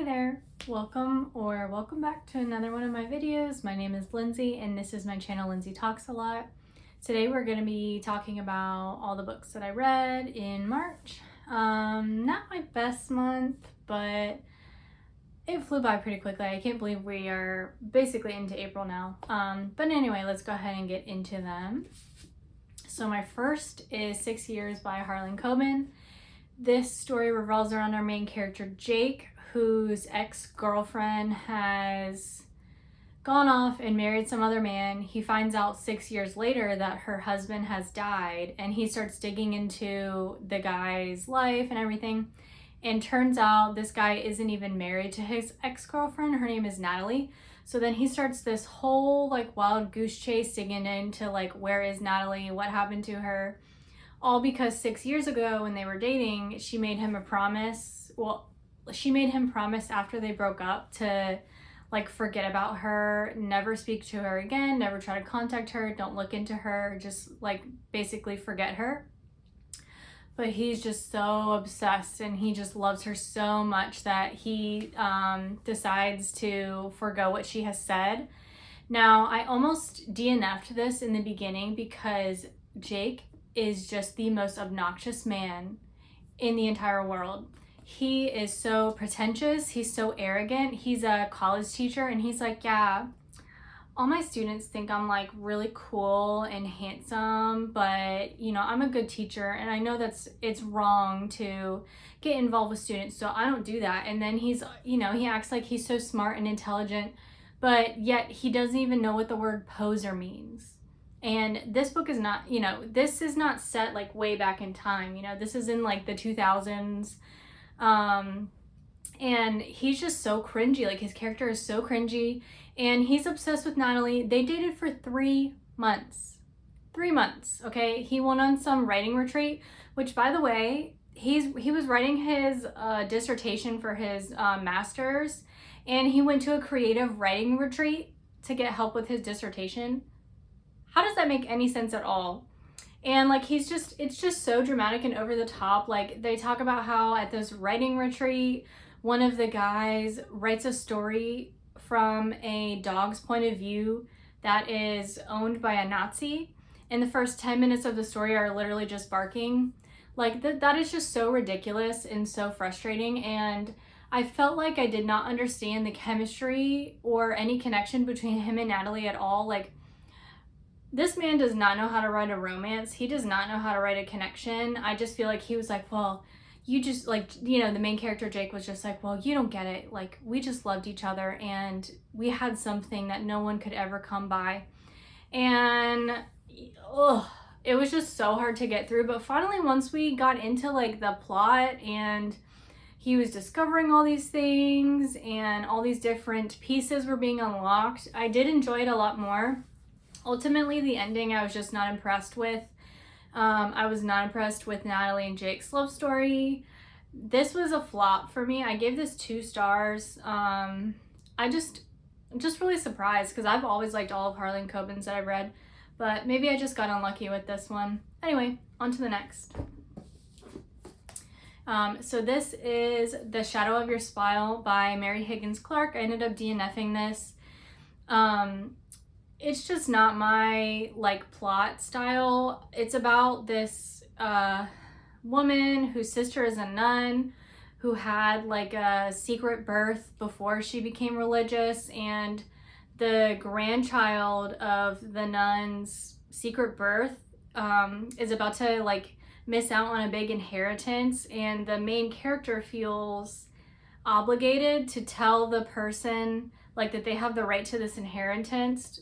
there, welcome back to another one of my videos. My name is Lindsay and this is my channel Lindsay Talks a Lot. Today we're going to be talking about all the books that I read in March. Not my best month, but it flew by pretty quickly. I can't believe we are basically into April now. But anyway, let's go ahead and get into them. So my first is 6 Years by Harlan Coben. This story revolves around our main character Jake, whose ex-girlfriend has gone off and married some other man. He finds out 6 years later that her husband has died, and he starts digging into the guy's life and everything. And turns out this guy isn't even married to his ex-girlfriend. Her name is Natalie. So then he starts this whole wild goose chase digging into where is Natalie, what happened to her. All because 6 years ago when they were dating, she made him a promise. Well, she made him promise after they broke up to forget about her, never speak to her again, never try to contact her, don't look into her, just basically forget her. But he's just so obsessed and he just loves her so much that he decides to forgo what she has said. Now, I almost DNF'd this in the beginning because Jake is just the most obnoxious man in the entire world. He is so pretentious, he's so arrogant. He's a college teacher and he's like, yeah, all my students think I'm really cool and handsome, but I'm a good teacher and I know it's wrong to get involved with students, so I don't do that. And then he's, he acts like he's so smart and intelligent, but yet he doesn't even know what the word poser means. And this book is not, this is not set way back in time, this is in the 2000s. And he's just so cringy, his character is so cringy, and he's obsessed with Natalie. They dated for 3 months. 3 months, okay? He went on some writing retreat, which, by the way, he was writing his dissertation for his master's, and he went to a creative writing retreat to get help with his dissertation. How does that make any sense at all? And it's just so dramatic and over the top. They talk about how at this writing retreat, one of the guys writes a story from a dog's point of view that is owned by a Nazi. And the first 10 minutes of the story are literally just barking. That is just so ridiculous and so frustrating. And I felt like I did not understand the chemistry or any connection between him and Natalie at all. This man does not know how to write a romance. He does not know how to write a connection. I just feel like he was well, you just the main character Jake was just well, you don't get it. We just loved each other and we had something that no one could ever come by. And it was just so hard to get through. But finally, once we got into the plot and he was discovering all these things and all these different pieces were being unlocked, I did enjoy it a lot more. Ultimately, the ending I was just not impressed with. I was not impressed with Natalie and Jake's love story. This was a flop for me. I gave this 2 stars. I just really surprised because I've always liked all of Harlan Coben's that I've read, but maybe I just got unlucky with this one. Anyway, on to the next. So this is The Shadow of Your Smile by Mary Higgins Clark. I ended up DNFing this. It's just not my plot style. It's about this woman whose sister is a nun who had a secret birth before she became religious, and the grandchild of the nun's secret birth is about to miss out on a big inheritance, and the main character feels obligated to tell the person that they have the right to this inheritance,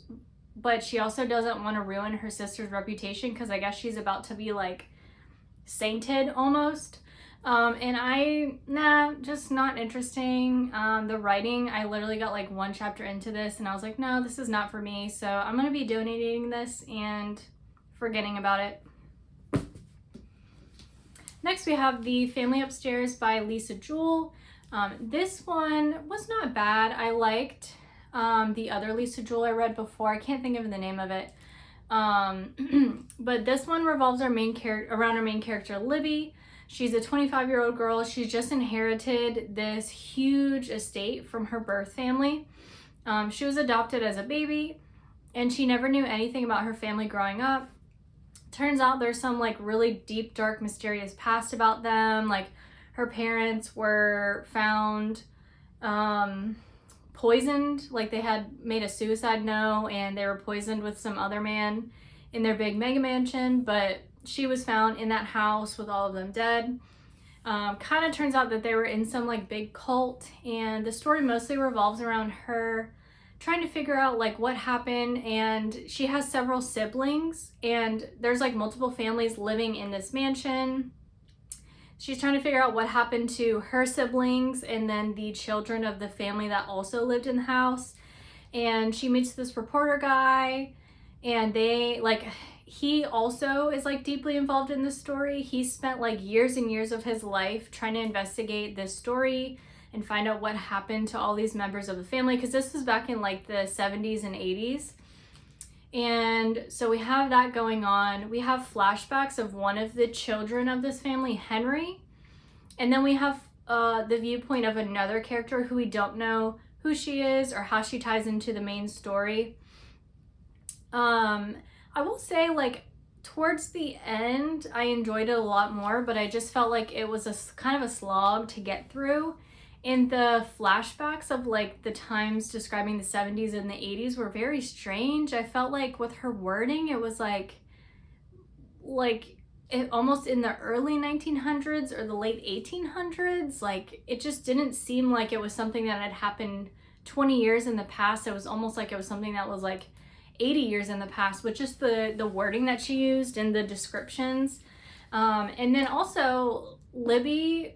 but she also doesn't want to ruin her sister's reputation because I guess she's about to be sainted almost. And just not interesting. The writing, I literally got 1 chapter into this and I was like, no, this is not for me. So I'm going to be donating this and forgetting about it. Next we have The Family Upstairs by Lisa Jewell. This one was not bad. I liked the other Lisa Jewell I read before. I can't think of the name of it. But this one revolves around our main character Libby, She's a 25-year-old girl. She's just inherited this huge estate from her birth family. She was adopted as a baby, and she never knew anything about her family growing up. Turns out there's some like really deep, dark, mysterious past about them. Like her parents were found poisoned, like they had made a suicide note and they were poisoned with some other man in their big mega mansion, but she was found in that house with all of them dead. Kind of turns out that they were in some like big cult, and the story mostly revolves around her trying to figure out like what happened. And she has several siblings, and there's like multiple families living in this mansion. She's trying to figure out what happened to her siblings and then the children of the family that also lived in the house. And she meets this reporter guy, and they like, he also is like deeply involved in this story. He spent like years and years of his life trying to investigate this story and find out what happened to all these members of the family, because this was back in like the 70s and 80s. And so we have that going on. We have flashbacks of one of the children of this family, Henry. And then we have the viewpoint of another character who we don't know who she is or how she ties into the main story. I will say, like, towards the end, I enjoyed it a lot more, but I just felt like it was a kind of a slog to get through. And the flashbacks of like the times describing the 70s and the 80s were very strange. I felt like with her wording, it was like it almost in the early 1900s or the late 1800s. Like it just didn't seem like it was something that had happened 20 years in the past. It was almost like it was something that was like 80 years in the past, with just the wording that she used and the descriptions. And then also Libby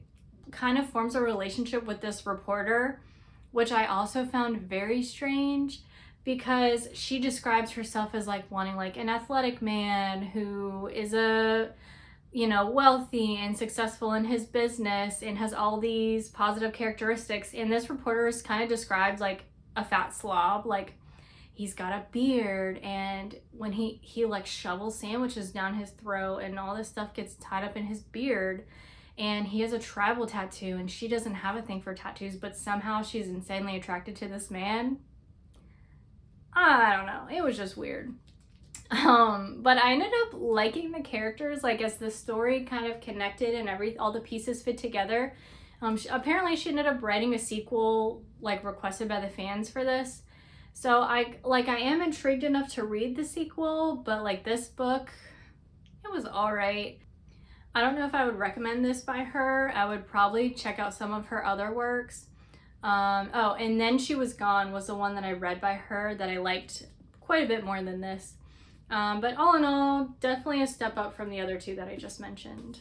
kind of forms a relationship with this reporter, which I also found very strange, because she describes herself as like wanting like an athletic man who is a, you know, wealthy and successful in his business and has all these positive characteristics. And this reporter is kind of described like a fat slob. Like he's got a beard, and when he like shovels sandwiches down his throat and all this stuff gets tied up in his beard. And he has a tribal tattoo, and she doesn't have a thing for tattoos, but somehow she's insanely attracted to this man. I don't know. It was just weird. But I ended up liking the characters, like as the story kind of connected and all the pieces fit together. Apparently she ended up writing a sequel, like requested by the fans for this. So I am intrigued enough to read the sequel, but like this book, it was all right. I don't know if I would recommend this by her. I would probably check out some of her other works. Oh, and Then She Was Gone was the one that I read by her that I liked quite a bit more than this. But all in all, definitely a step up from the other two that I just mentioned.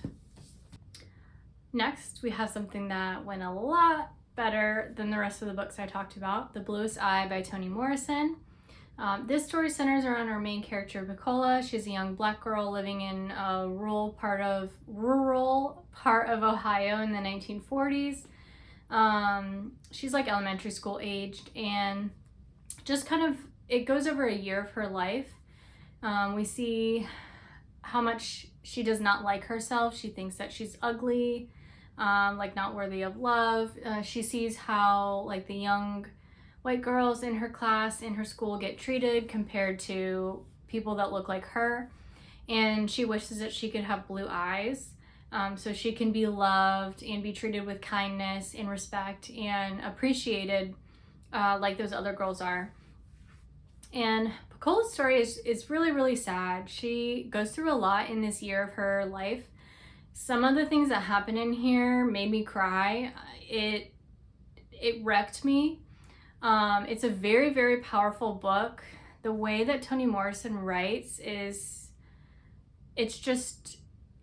Next, we have something that went a lot better than the rest of the books I talked about, The Bluest Eye by Toni Morrison. This story centers around our main character, Piccola. She's a young black girl living in a rural part of Ohio in the 1940s. She's like elementary school aged, and just kind of, it goes over a year of her life. We see how much she does not like herself. She thinks that she's ugly, like not worthy of love. She sees how like the young white girls in her class, in her school, get treated compared to people that look like her. And she wishes that she could have blue eyes, so she can be loved and be treated with kindness and respect and appreciated like those other girls are. And Piccola's story is really, really sad. She goes through a lot in this year of her life. Some of the things that happen in here made me cry. It wrecked me. It's a very, very powerful book. The way that Toni Morrison writes it's just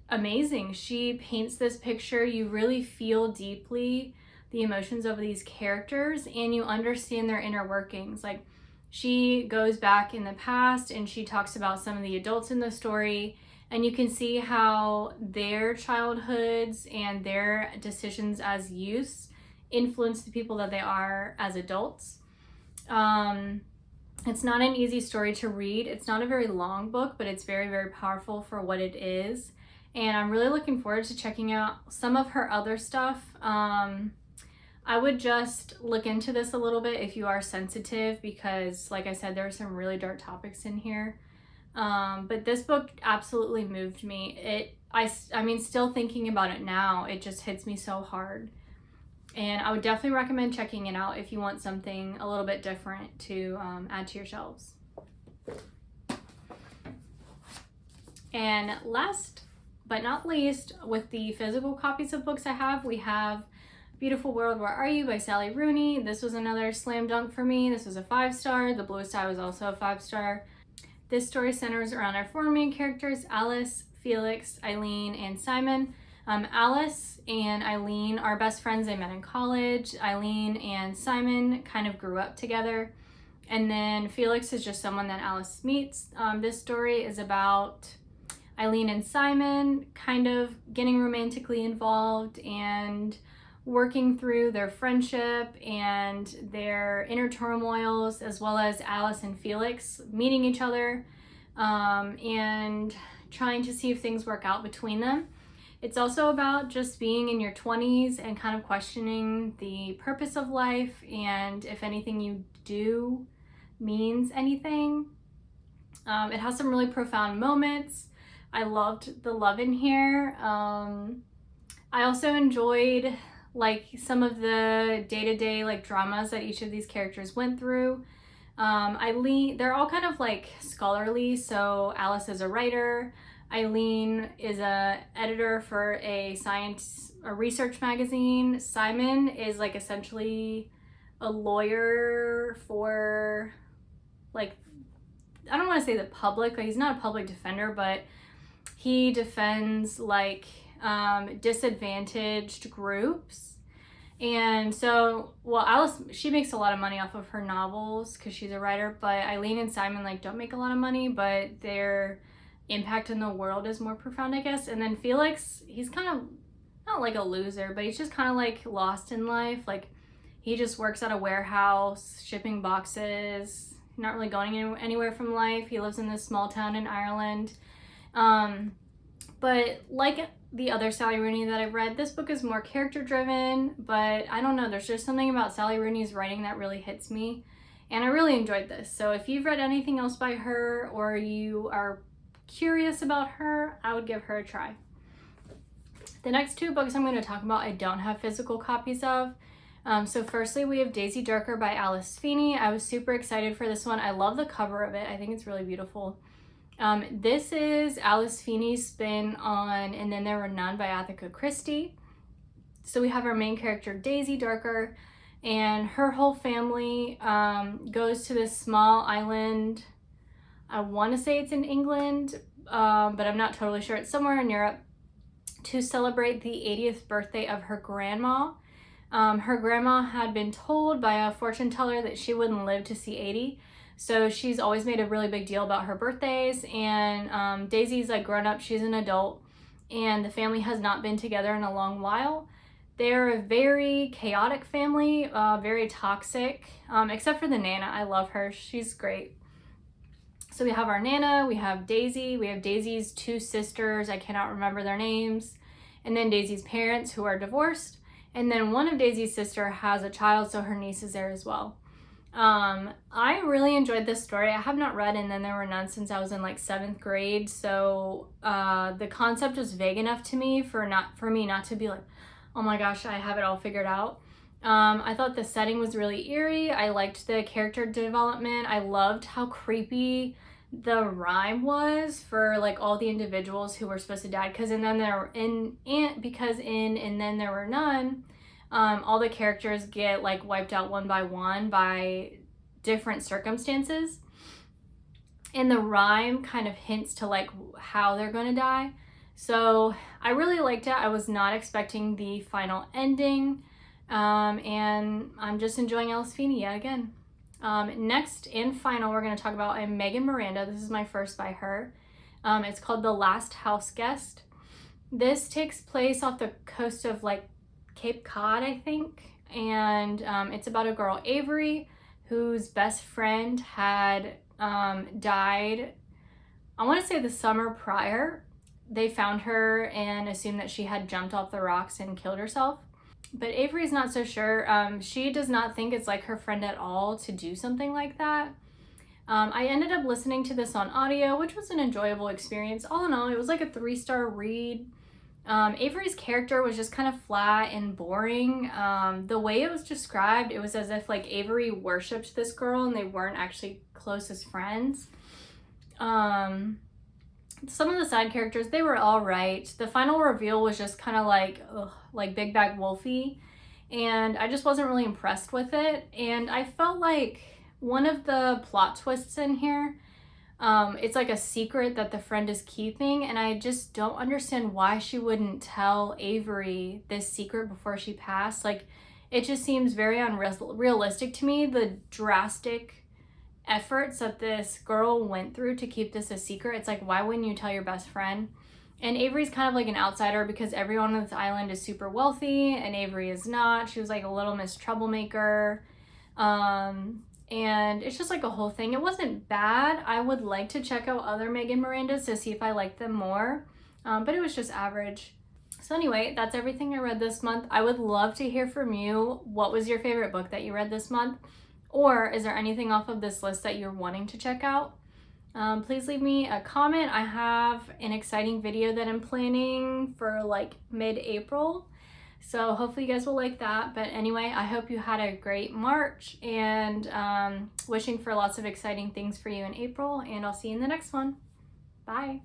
amazing. She paints this picture. You really feel deeply the emotions of these characters, and you understand their inner workings. Like, she goes back in the past and she talks about some of the adults in the story, and you can see how their childhoods and their decisions as youths influence the people that they are as adults. It's not an easy story to read. It's not a very long book, but it's very, very powerful for what it is. and I'm really looking forward to checking out some of her other stuff. I would just look into this a little bit if you are sensitive, because like I said, there are some really dark topics in here. But this book absolutely moved me. I mean, still thinking about it now, it just hits me so hard. And I would definitely recommend checking it out if you want something a little bit different to add to your shelves. And last but not least, with the physical copies of books I have, we have Beautiful World, Where Are You by Sally Rooney. This was another slam dunk for me. This was a 5-star. The Bluest Eye was also a 5-star. This story centers around our 4 main characters, Alice, Felix, Eileen, and Simon. Alice and Eileen are best friends. They met in college. Eileen and Simon kind of grew up together. And then Felix is just someone that Alice meets. This story is about Eileen and Simon kind of getting romantically involved and working through their friendship and their inner turmoils, as well as Alice and Felix meeting each other and trying to see if things work out between them. It's also about just being in your 20s and kind of questioning the purpose of life and if anything you do means anything. It has some really profound moments. I loved the love in here. I also enjoyed like some of the day-to-day like dramas that each of these characters went through. They're all kind of like scholarly. So Alice is a writer. Eileen is a editor for a research magazine. Simon is like essentially a lawyer for like, I don't want to say the public, like he's not a public defender, but he defends like disadvantaged groups. And so, well, Alice, she makes a lot of money off of her novels because she's a writer, but Eileen and Simon like don't make a lot of money, but their impact in the world is more profound, I guess. And then Felix, he's kind of not like a loser, but he's just kind of like lost in life. Like he just works at a warehouse shipping boxes, not really going anywhere from life. He lives in this small town in Ireland. But like the other Sally Rooney that I've read, this book is more character driven, but I don't know, there's just something about Sally Rooney's writing that really hits me, and I really enjoyed this. So if you've read anything else by her or you are curious about her, I would give her a try. The next 2 books I'm going to talk about I don't have physical copies of. So firstly, we have Daisy Darker by Alice Feeney. I was super excited for this one. I love the cover of it. I think it's really beautiful. This is Alice Feeney's spin on And Then There Were None by Agatha Christie. So we have our main character, Daisy Darker, and her whole family goes to this small island. I want to say it's in England, but I'm not totally sure. It's somewhere in Europe, to celebrate the 80th birthday of her grandma. Her grandma had been told by a fortune teller that she wouldn't live to see 80. So she's always made a really big deal about her birthdays, and Daisy's like grown up, she's an adult, and the family has not been together in a long while. They're a very chaotic family, very toxic, except for the Nana. I love her, she's great. So we have our Nana, we have Daisy, we have Daisy's 2 sisters, I cannot remember their names, and then Daisy's parents who are divorced, and then one of Daisy's sister has a child, so her niece is there as well. I really enjoyed this story. I have not read And Then There Were None since I was in like 7th grade, so the concept was vague enough to me for me not to be like, oh my gosh, I have it all figured out. I thought the setting was really eerie. I liked the character development. I loved how creepy the rhyme was for like all the individuals who were supposed to die, because And Then There Were None, all the characters get like wiped out one by different circumstances, and the rhyme kind of hints to like how they're gonna die. So I really liked it. I was not expecting the final ending, and I'm just enjoying Alice Feeney yet again. Next and final, we're going to talk about Megan Miranda. This is my first by her. It's called The Last House Guest. This takes place off the coast of like Cape Cod, I think, and it's about a girl, Avery, whose best friend had died, I want to say the summer prior, they found her and assumed that she had jumped off the rocks and killed herself. But Avery's not so sure. She does not think it's like her friend at all to do something like that. I ended up listening to this on audio, which was an enjoyable experience. All in all, it was like a 3-star read. Avery's character was just kind of flat and boring. The way it was described, it was as if like Avery worshipped this girl and they weren't actually close as friends. Some of the side characters, they were all right. The final reveal was just kind of like Big Bad Wolfie, and I just wasn't really impressed with it. And I felt like one of the plot twists in here, it's like a secret that the friend is keeping, and I just don't understand why she wouldn't tell Avery this secret before she passed. Like, it just seems very unrealistic to me, the drastic efforts that this girl went through to keep this a secret. It's like, why wouldn't you tell your best friend? And Avery's kind of like an outsider because everyone on this island is super wealthy and Avery is not. She was like a little Miss Troublemaker. And it's just like a whole thing. It wasn't bad. I would like to check out other Megan Mirandas to see if I like them more. But it was just average. So anyway, that's everything I read this month. I would love to hear from you. What was your favorite book that you read this month? Or is there anything off of this list that you're wanting to check out? Please leave me a comment. I have an exciting video that I'm planning for like mid-April. So hopefully you guys will like that. But anyway, I hope you had a great March, and wishing for lots of exciting things for you in April. And I'll see you in the next one. Bye.